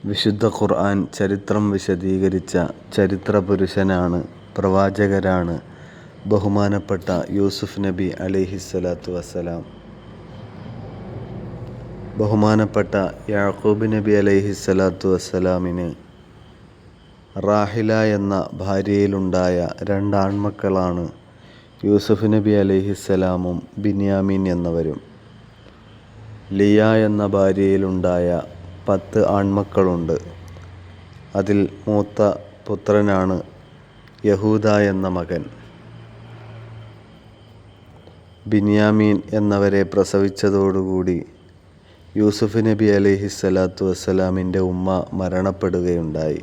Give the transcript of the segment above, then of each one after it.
വിശുദ്ധ ഖുർആൻ ചരിത്രം വിശദീകരിച്ച ചരിത്രപുരുഷനാണ്, പ്രവാചകരാണ് ബഹുമാനപ്പെട്ട യൂസുഫ് നബി അലൈഹിസ്സലാത്തു വസ്സലാം. ബഹുമാനപ്പെട്ട യാക്കൂബ് നബി അലൈഹിസ്സലാത്തു വസ്സലാമിന് റാഹില എന്ന ഭാര്യയിലുണ്ടായ രണ്ടാൺമക്കളാണ് യൂസുഫ് നബി അലൈഹിസ്സലാമും ബിന്യാമീൻ എന്നവരും. ലിയ എന്ന ഭാര്യയിലുണ്ടായ 10 ആൺമക്കളുണ്ട്. അതിൽ മൂത്ത പുത്രനാണ് യഹൂദ എന്ന മകൻ. ബിന്യാമീൻ എന്നവരെ പ്രസവിച്ചതോടുകൂടി യൂസുഫ് നബി അലൈഹിസ്സലാത്തു വസ്സലാമിൻ്റെ ഉമ്മ മരണപ്പെടുകയുണ്ടായി.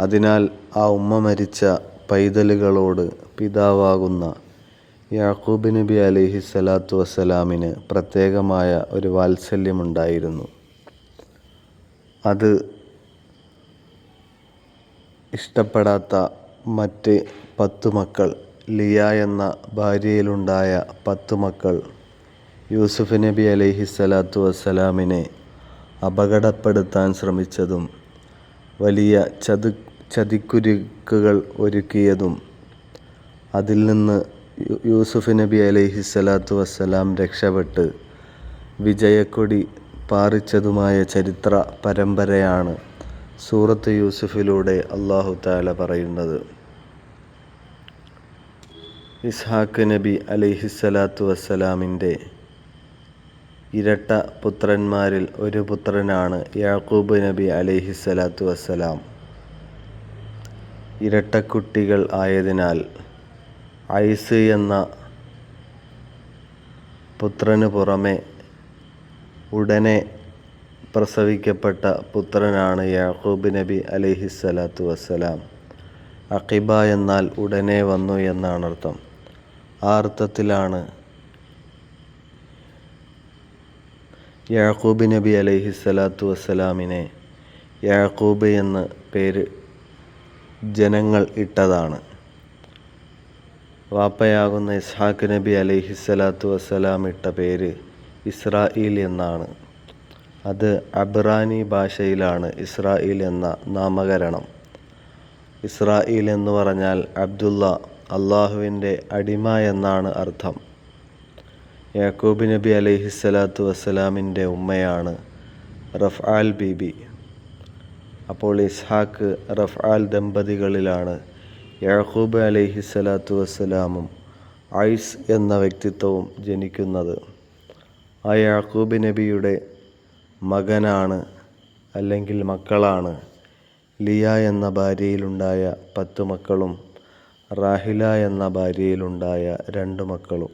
അതിനാൽ ആ ഉമ്മ മരിച്ച പൈതലുകളോട് പിതാവാകുന്ന യാക്കൂബ് നബി അലൈഹിസ്സലാത്തു വസ്സലാമിന് പ്രത്യേകമായ ഒരു വാത്സല്യമുണ്ടായിരുന്നു. അത് ഇഷ്ടപ്പെടാത്ത മറ്റ് 10 മക്കൾ, ലിയ എന്ന ഭാര്യയിലുണ്ടായ 10 മക്കൾ യൂസുഫ് നബി അലൈഹിസ്സലാത്തു വസ്സലാമിനെ അപകടപ്പെടുത്താൻ ശ്രമിച്ചതും വലിയ ചതിക്കുരുക്കുകൾ ഒരുക്കിയതും അതിൽ നിന്ന് യൂസുഫ് നബി അലൈഹിസ്സലാത്തു വസ്സലാം രക്ഷപ്പെട്ട് വിജയക്കൊടി പാറിച്ചതുമായ ചരിത്ര പരമ്പരയാണ് സൂറത്ത് യൂസുഫിലൂടെ അല്ലാഹു തആല പറയുന്നത്. ഇസ്ഹാഖ് നബി അലൈഹിസ്സലാത്തു വസ്സലാമിൻ്റെ ഇരട്ട പുത്രന്മാരിൽ ഒരു പുത്രനാണ് യാക്കൂബ് നബി അലൈഹിസ്സലാത്തു വസ്സലാം. ഇരട്ടക്കുട്ടികൾ ആയതിനാൽ ഐസ് എന്ന പുത്രന് പുറമെ ഉടനെ പ്രസവിക്കപ്പെട്ട പുത്രനാണ് യാക്കൂബ് നബി അലൈഹിസ്സലാത്തു വസ്സലാം. അഖിബ എന്നാൽ ഉടനെ വന്നു എന്നാണർത്ഥം. ആ അർത്ഥത്തിലാണ് യാക്കൂബ് നബി അലൈഹിസ്സലാത്തു വസ്സലാമിനെ യാക്കൂബ് എന്ന പേര് ജനങ്ങൾ ഇട്ടതാണ്. വാപ്പയാകുന്ന ഇസ്ഹാഖ് നബി അലൈഹിസ്സലാത്തു വസ്സലാം ഇട്ട പേര് ഇസ്രായീൽ എന്നാണ്. അത് അബ്റാനി ഭാഷയിലാണ് ഇസ്രായീൽ എന്ന നാമകരണം. ഇസ്രായീൽ എന്ന് പറഞ്ഞാൽ അബ്ദുള്ള, അള്ളാഹുവിൻ്റെ അടിമ എന്നാണ് അർത്ഥം. യാക്കൂബ് നബി അലൈഹിസ്സലാത്തു വസ്സലാമിൻ്റെ ഉമ്മയാണ് റഫ്ആൽ ബീബി. അപ്പോൾ ഇസ്ഹാഖ്, റഫ്ആൽ ദമ്പതികളിലാണ് യാക്കൂബ് അലൈഹിസ്സലാത്തു വസ്സലാമും ഐസ് എന്ന വ്യക്തിത്വവും ജനിക്കുന്നത്. ആ യാക്കൂബ് നബിയുടെ മകനാണ് അല്ലെങ്കിൽ മക്കളാണ് ലിയ എന്ന ഭാര്യയിലുണ്ടായ 10 മക്കളും റാഹില എന്ന ഭാര്യയിലുണ്ടായ 2 മക്കളും.